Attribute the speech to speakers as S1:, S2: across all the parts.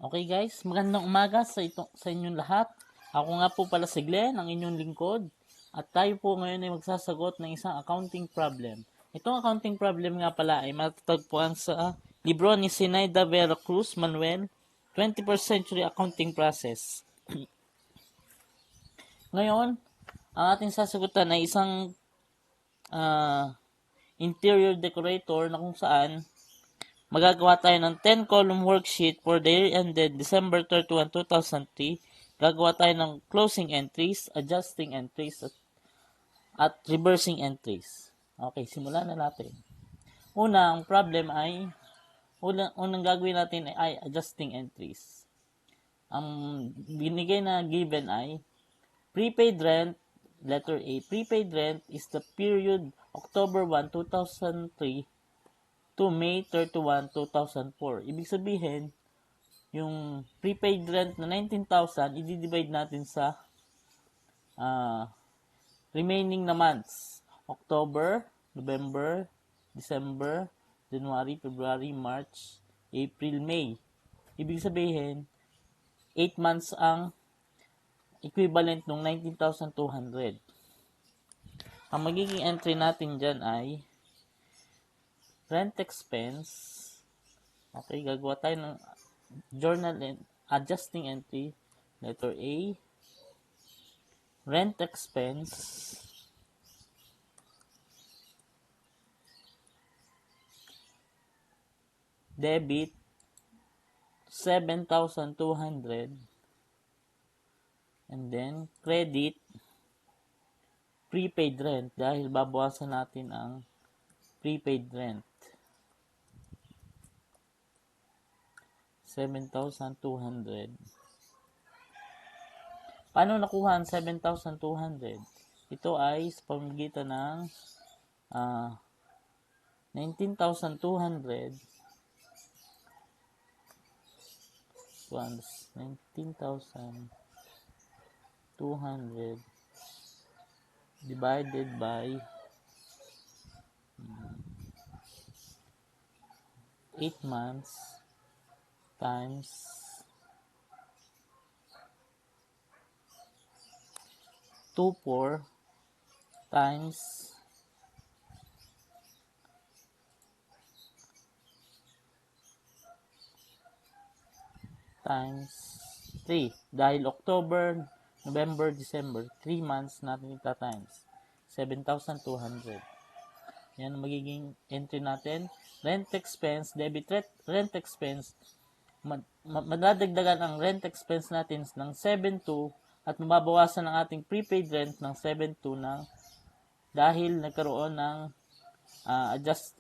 S1: Okay guys, magandang umaga sa inyong lahat. Ako nga po pala si Glenn, ang inyong lingkod. At tayo po ngayon ay magsasagot ng isang accounting problem. Itong accounting problem nga pala ay matatagpuan sa libro ni Sinaida Vera Cruz Manuel, 21st Century Accounting Process. Ngayon, ang ating sasagutan ay isang interior decorator na kung saan magagawa tayo ng 10-column worksheet for the year ended December 31, 2003. Gagawa tayo ng closing entries, adjusting entries, at reversing entries. Okay, simulan na natin. Una, ang problem ay, unang gagawin natin ay adjusting entries. Ang binigay na given ay, prepaid rent, letter A, prepaid rent is the period October 1, 2003 to May 31, 2004. Ibig sabihin, yung prepaid rent na 19,000, i-divide natin sa remaining na months. October, November, December, January, February, March, April, May. Ibig sabihin, 8 months ang equivalent ng 19,200. Ang magiging entry natin dyan ay rent expense. Okay, gagawa tayo ng journal adjusting entry. Letter A, rent expense debit 7,200 and then credit prepaid rent dahil babawasan natin ang prepaid rent 7,200. Paano nakuha ang 7,200? Ito ay sa pamamagitan ng 19,200 divided by 8 months times 24 times 3. Dahil October, November, December, 3 months natin ita-times. 7,200. Yan ang magiging entry natin. Rent expense, debit rent expense. Madadagdagan ang rent expense natin ng 7,2 at mababawasan ang ating prepaid rent ng 7,2 dahil nagkaroon ng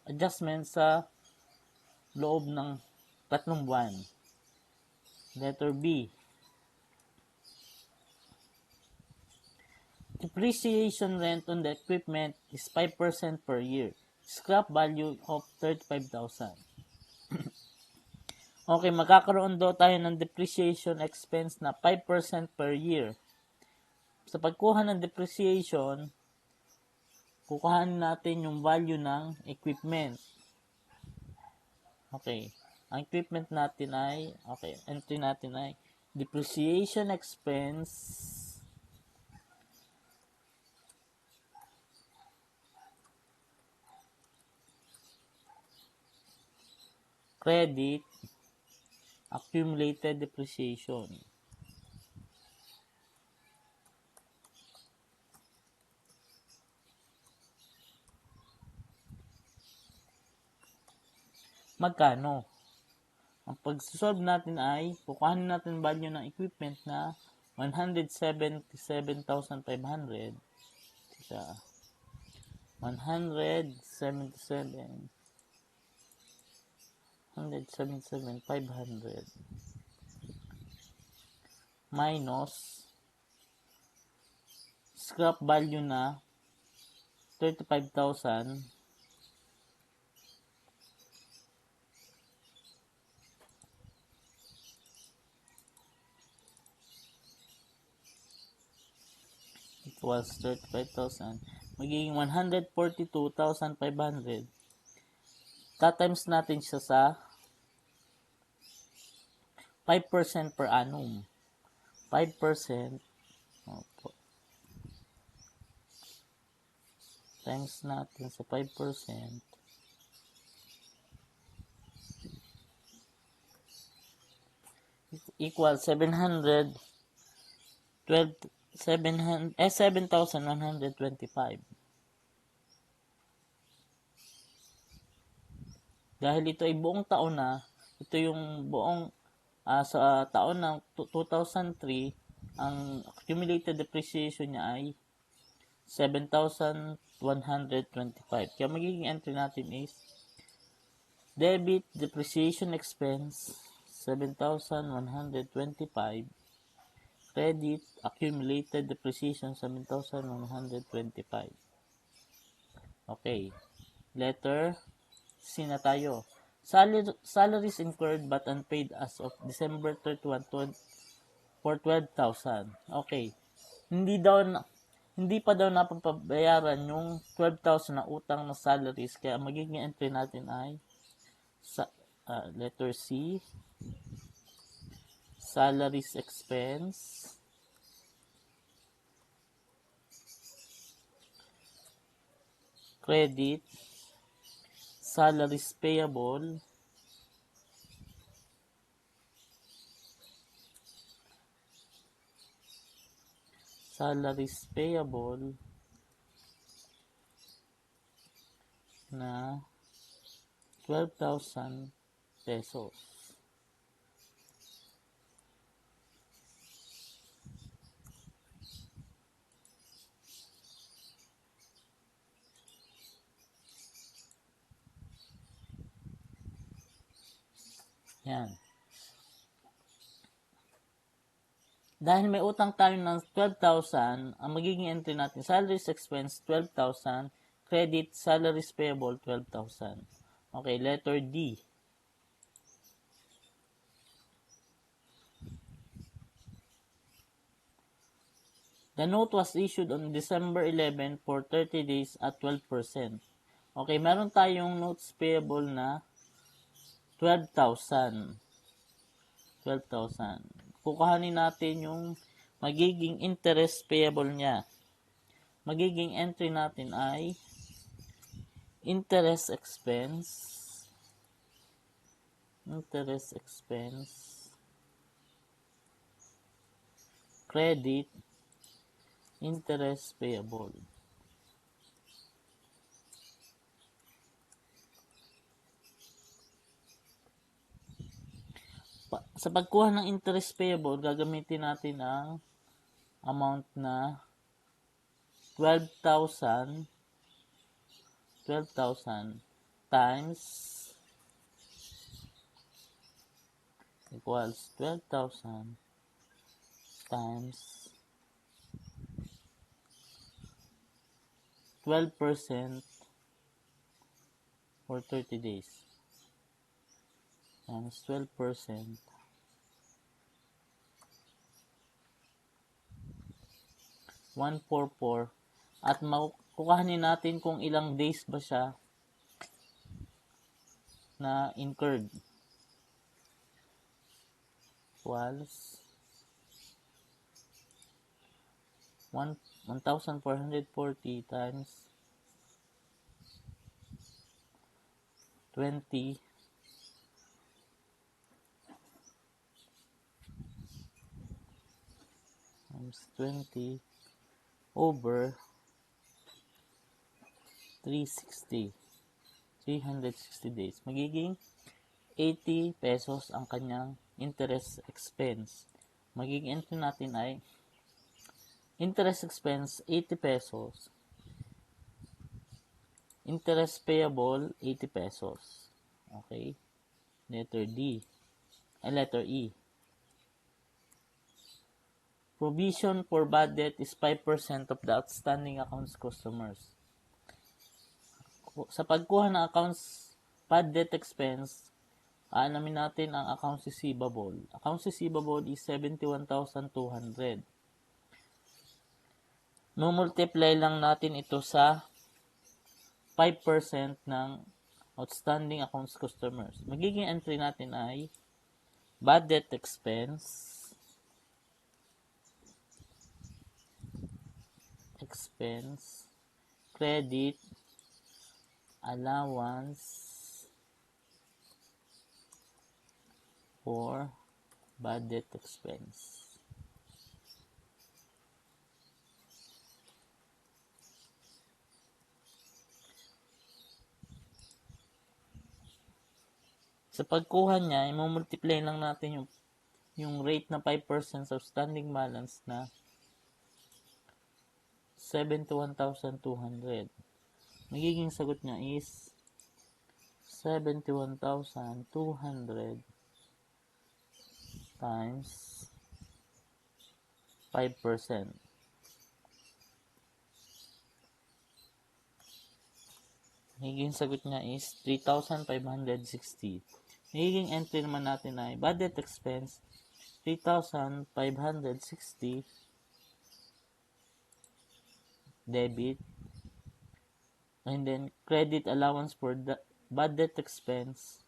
S1: adjustment sa loob ng 3 buwan. Letter B. Depreciation rent on the equipment is 5% per year. Scrap value of 35,000. Okay, magkakaroon daw tayo ng depreciation expense na 5% per year. Sa pagkuha ng depreciation, kukuhanin natin yung value ng equipment. Okay. Ang equipment natin ay, entry natin ay depreciation expense credit accumulated depreciation. Magkano? Ang pag-solve natin ay, kukuhanin natin value ng equipment na 177,500 sa 177,500 minus scrap value na 35,000 was 35,000. Magiging 142,500. Tatimes natin siya sa 5% per annum. 5%, opo, times natin sa 5%, equal 7,125. Dahil ito ay buong taon na, ito yung buong sa taon ng 2003, ang accumulated depreciation niya ay 7,125. Kaya magiging entry natin is debit depreciation expense 7,125, credit accumulated depreciation 7,125. Okay. Letter C na tayo. Salaries incurred but unpaid as of December 31 for 12,000. Okay. Hindi pa daw napapabayaran yung 12,000 na utang na salaries, kaya magiging entry natin ay letter C, salaries expense, credit, salaries payable, na 12,000 pesos. Yan. Dahil may utang tayo ng 12,000, ang magiging entry natin, salaries expense 12,000, credit, salaries payable 12,000. Okay, letter D. The note was issued on December 11 for 30 days at 12%. Okay, meron tayong notes payable na 12,000. 12,000. Kukuhanin natin yung magiging interest payable niya. Magiging entry natin ay interest expense, credit, interest payable. Sa pagkuha ng interest payable, gagamitin natin ang amount na 12,000 times equals 12,000 times 12% for 30 days times 12%, 144, at makukuhanin natin kung ilang days ba siya na incurred. Equals 1,440 times 20 times 20 over 360 days. Magiging 80 pesos ang kanyang interest expense. Magiging entry natin ay interest expense 80 pesos, interest payable 80 pesos. Okay? Letter E. Provision for bad debt is 5% of the outstanding accounts customers. Sa pagkuha ng accounts bad debt expense, aanamin natin ang accounts receivable. Accounts receivable is 71,200. Multiply lang natin ito sa 5% ng outstanding accounts customers. Magiging entry natin ay bad debt expense, credit, allowance for bad debt expense. Sa pagkuha niya, i-multiply lang natin yung rate na 5% sa outstanding balance na 71,200. Magiging sagot niya is 71,200 times 5%. Magiging sagot niya is 3,560. Magiging entry naman natin ay bad debt expense 3,560 debit, and then credit allowance for the bad debt expense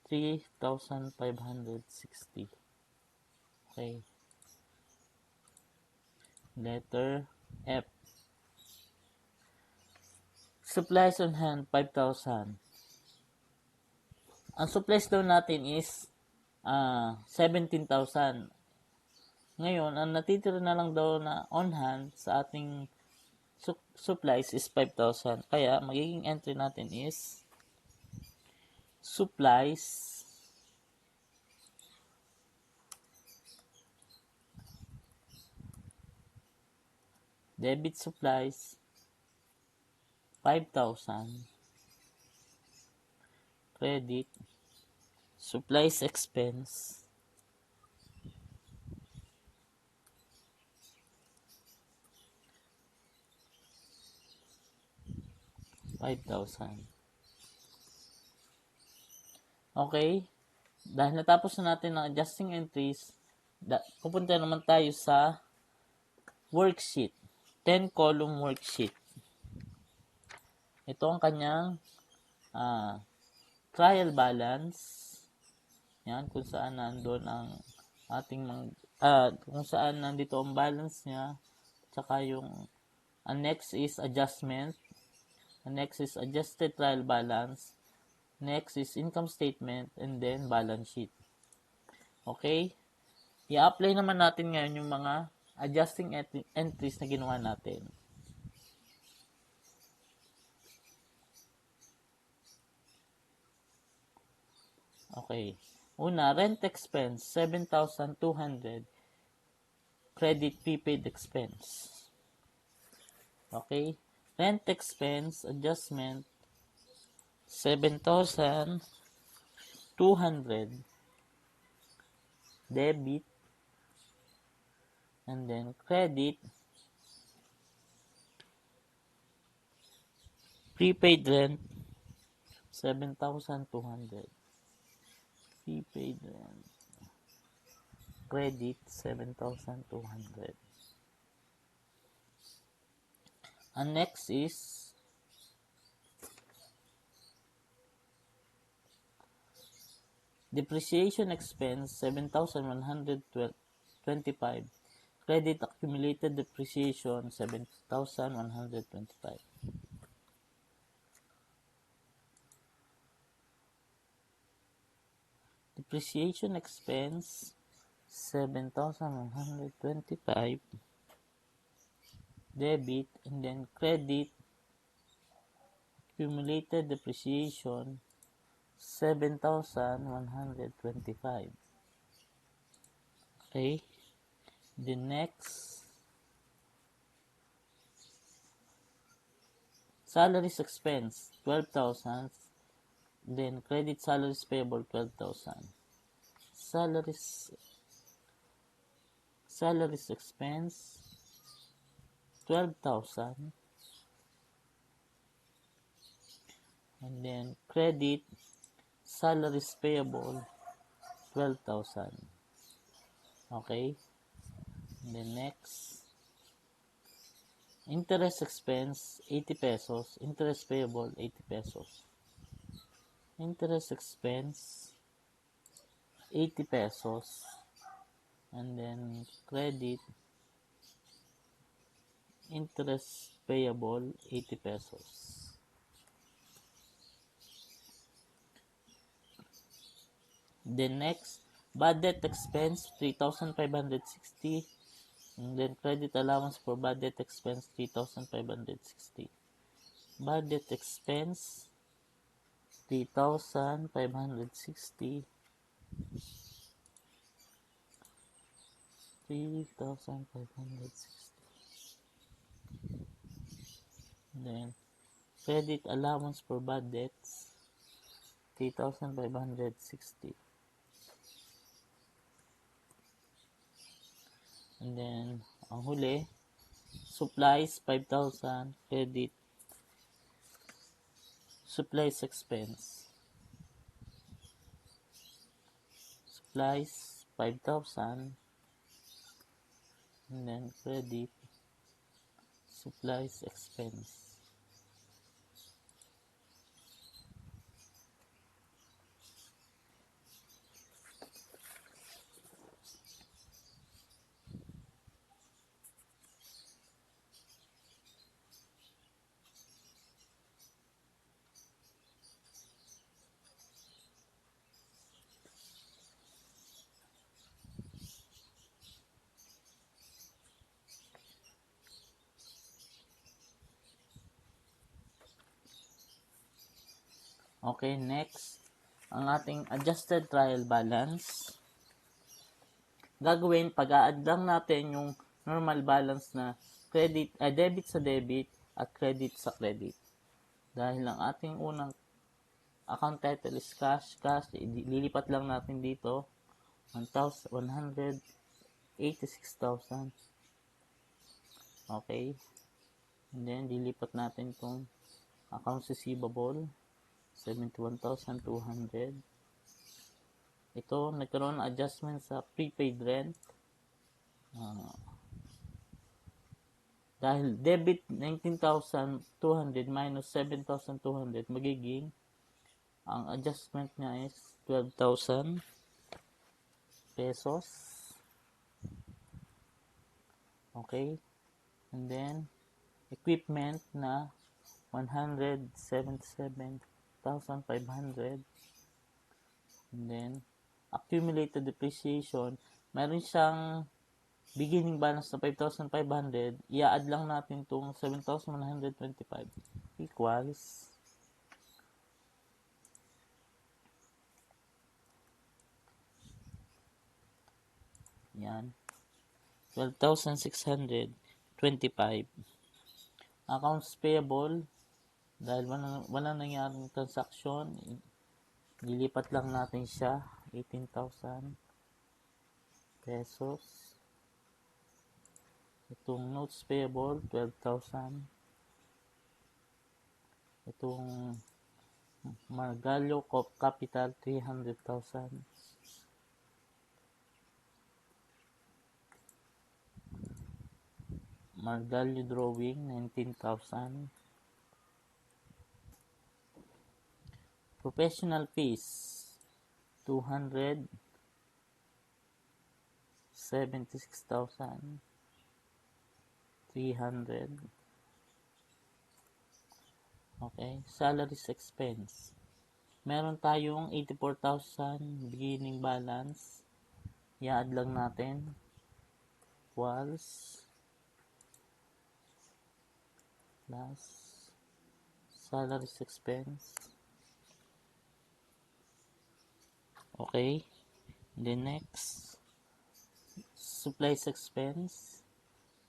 S1: 3,560. Okay. Letter F. Supplies on hand 5,000. Ang supplies daw natin is 17,000. Ngayon, ang natitira na lang daw na on hand sa ating supplies is 5,000. Kaya, magiging entry natin is supplies debit supplies 5,000 credit supplies expense 5,000. Okay? Dahil natapos na natin ang adjusting entries, pupunta naman tayo sa worksheet. 10-column worksheet. Ito ang kanyang trial balance. Yan, kung saan nandun ang ating kung saan nandito ang balance niya. Tsaka yung next is adjustment. Next is adjusted trial balance. Next is income statement and then balance sheet. Okay? I-apply naman natin ngayon yung mga adjusting entries na ginawa natin. Okay. Una, rent expense, 7,200. Credit prepaid expense. Okay. Rent expense, adjustment, 7,200. Debit. And then credit. Prepaid rent, 7,200. Prepaid rent. Credit, 7,200. And next is depreciation expense, 7,125. Credit accumulated depreciation, 7,125. Depreciation expense, 7,125. Debit, and then credit accumulated depreciation, 7,125. Okay. The next, salaries expense, 12,000. Then credit salaries payable, 12,000. Salaries expense, 12,000. And then credit salaries payable, 12,000. Okay. And then next, interest expense, 80 pesos. Interest payable, 80 pesos. Interest expense, 80 pesos. And then credit, interest payable, 80 pesos. Then next, bad debt expense, 3,560. And then credit allowance for bad debt expense, 3,560. Bad debt expense, 3,560. 3,560. Then credit allowance for bad debts, 3,560. And then ang huli, supplies, 5,000. Credit supplies expense, supplies 5,000. And then credit supplies expense. Okay, next, ang ating adjusted trial balance. Gagawin, pag-a-add lang natin yung normal balance na debit sa debit at credit sa credit. Dahil ang ating unang account title is cash, lilipat lang natin dito 186,000. Okay. And then, lilipat natin itong accounts receivable, 71,200. Ito, nagkaroon ng adjustment sa prepaid rent. Dahil debit 19,200 minus 7,200, magiging ang adjustment niya is 12,000 pesos. Okay. And then, equipment na 177,500. And then, accumulated depreciation, meron siyang beginning balance na 5,500. I-add lang natin itong 7,125 equals yan, 12,625. Accounts payable, dahil walang nangyaring transaction, nilipat lang natin siya, 18,000 pesos. Itong notes payable, 12,000. Itong Margallo Capital, 300,000. Margallo Drawing, 19,000. Professional fees, 276,300. Okay, salaries expense. Meron tayong 84,000 beginning balance. I-add lang natin. Equals plus salaries expense. Okay. Then next, supplies expense.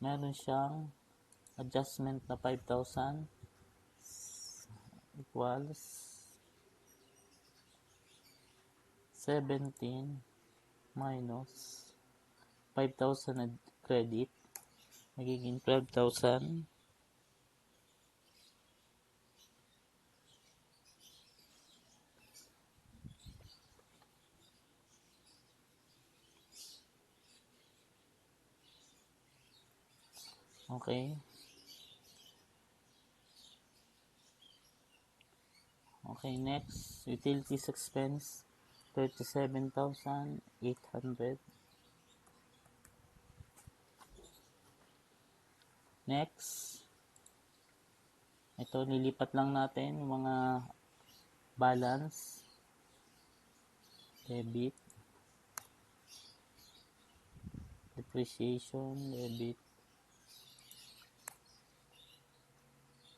S1: Meron siyang adjustment na 5,000 equals 17 minus 5,000 credit, magiging 12,000. Okay. Okay, next, utilities expense, 37,800. Next, ito nilipat lang natin yung mga balance, debit, depreciation, debit,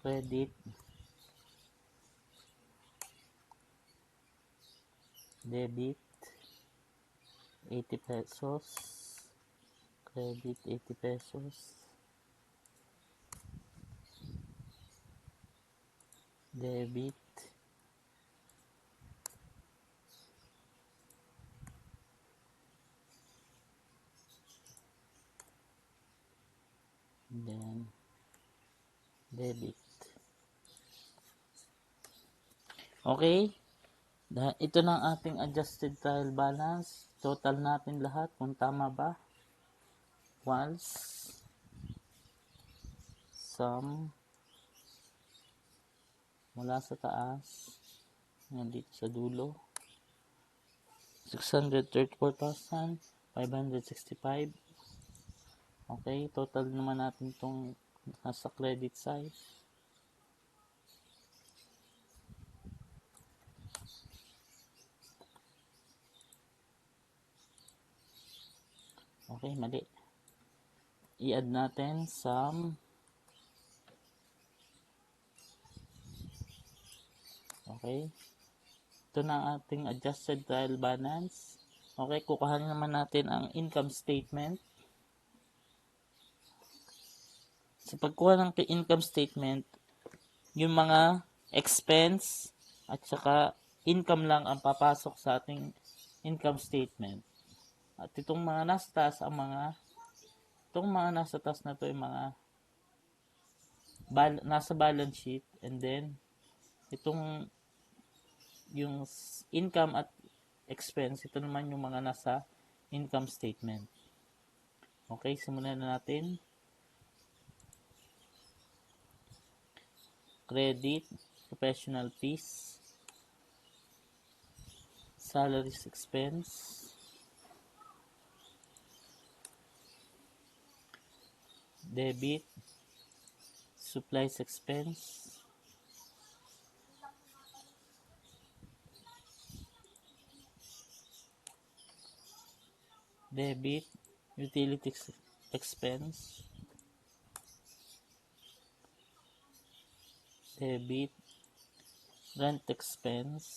S1: credit, debit, 80 pesos, credit, 80 pesos, debit, then debit. Okay, ito na ang ating adjusted trial balance. Total natin lahat kung tama ba. Once, sum, mula sa taas, nandito sa dulo, 634,565. Okay, total naman natin itong nasa credit side. Okay, mali. I-add natin sum. Okay. Ito na ang ating adjusted trial balance. Okay, kukuhanin naman natin ang income statement. Sa pagkuha ng income statement, yung mga expense at saka income lang ang papasok sa ating income statement. At itong mga nasa taas, itong mga nasa taas na to yung mga nasa balance sheet, and then itong yung income at expense, ito naman yung mga nasa income statement. Okay, simulan na natin. Credit, professional fees, salaries expense, debit, supplies expense, debit, utilities expense, debit, rent expense,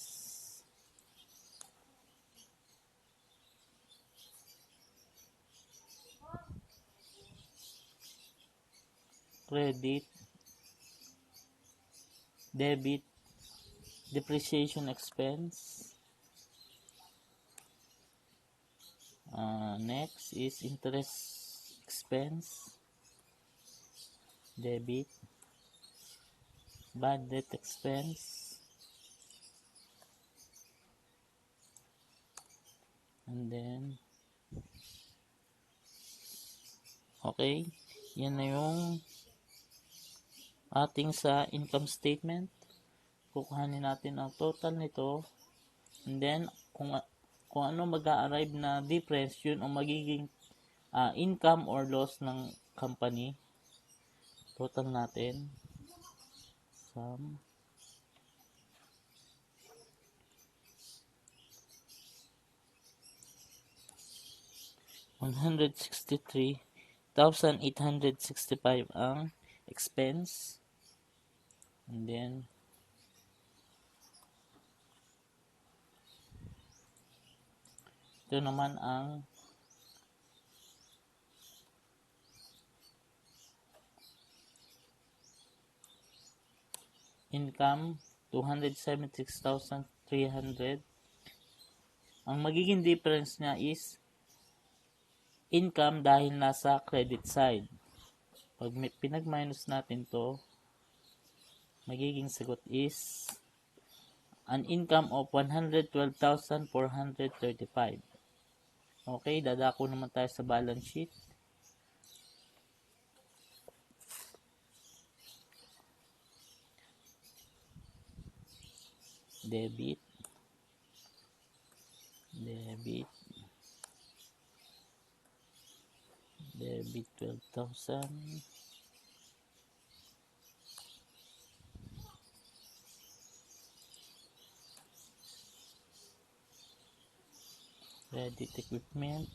S1: credit, debit, depreciation expense. Next is interest expense, debit, bad debt expense, and then okay, yan na yung ating sa income statement. Kukuhanin natin ang total nito, and then kung ano mag-a-arrive na difference, yun ang magiging income or loss ng company. Total natin sum $163,865 ang expense, and then ito naman ang income, 276,300. Ang magiging difference niya is income dahil nasa credit side. Pag pinag-minus natin to, magiging sagot is an income of 112,435. Okay, dadako naman tayo sa balance sheet. Debit, debit 12,000, credit equipment,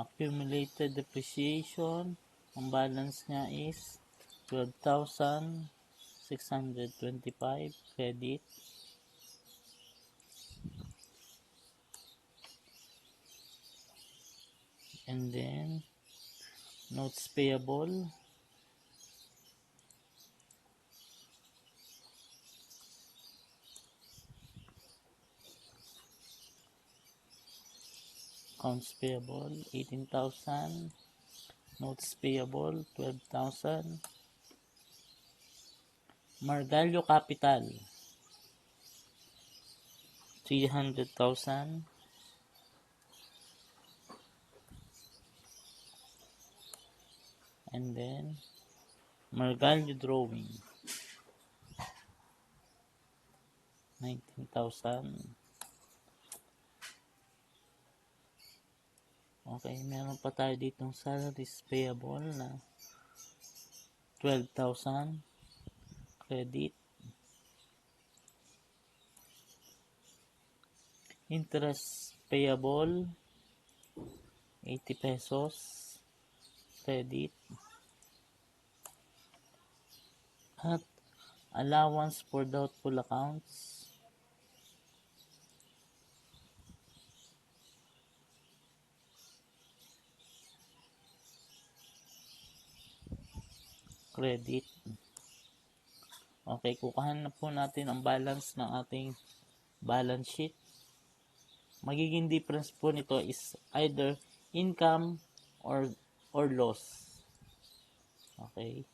S1: accumulated depreciation, ang balance niya is 12,625 credit, and then notes payable, accounts payable 18,000, notes payable 12,000, Margallo Capital 300,000, and then Margallo Drawing 19,000. Okay, meron pa tayo ditong salaries payable na 12,000 credit, interest payable 80 pesos credit, at allowance for doubtful accounts credit. Okay, kukuhanin na po natin ang balance ng ating balance sheet. Magiging difference po nito is either income or loss. Okay.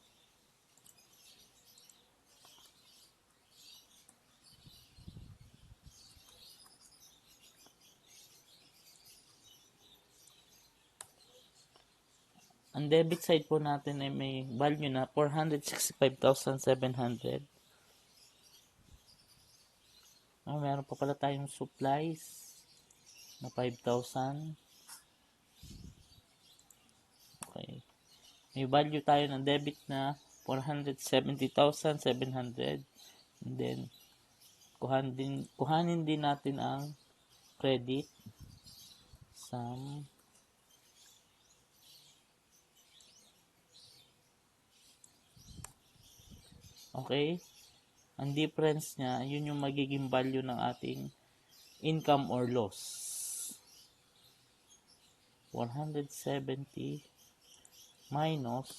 S1: Ang debit side po natin ay may value na 465,700. Meron pa pala tayong supplies na 5,000. Okay. May value tayo ng debit na 470,700. And then, kuhanin din natin ang credit sum. Okay? Ang difference niya, yun yung magiging value ng ating income or loss. 170 minus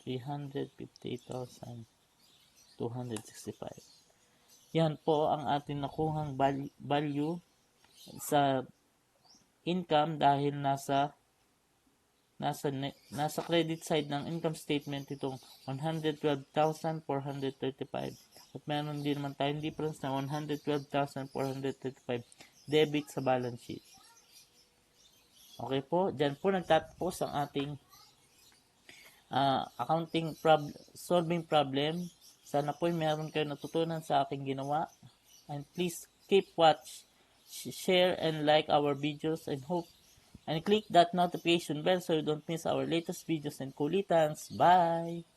S1: 358,265. Yan po ang ating nakuhang value sa income dahil nasa credit side ng income statement itong 112,435 at meron din naman tayong difference na 112,435 debit sa balance sheet. Okay po, dyan po nagtatapos ang ating accounting solving problem. Sana po meron kayo natutunan sa aking ginawa, and please keep watch, share and like our videos, and click that notification bell so you don't miss our latest videos and kulitans. Bye!